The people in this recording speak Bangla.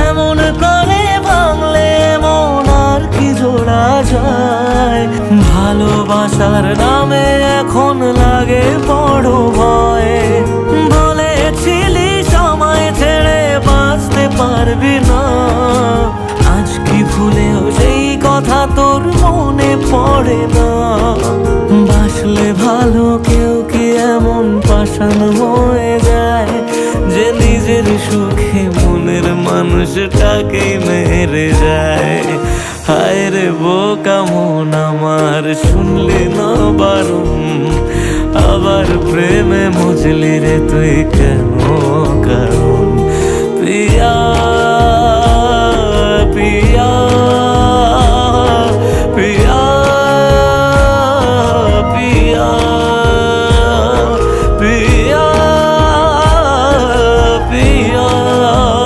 এমন করে ভাঙলে মন আর কি জোড়া যায়। ভালোবাসার নামে এখন লাগে বড় ভয়। বলেছিলি সময় ছেড়ে বাঁচতে পারবি না, আজ কি ভুলেও সেই কথা তোর মনে পড়ে না? বাসলে ভালো কেউ কি এমন পাষাণ হয়ে যায় যে নিজের সুখে মনের মানুষটাকেই মেরে যায়? হায় রে বোকা মন আমার, শুনলি না বারণ, আবার প্রেমে মজলি রে তুই কেন কারণ? তুই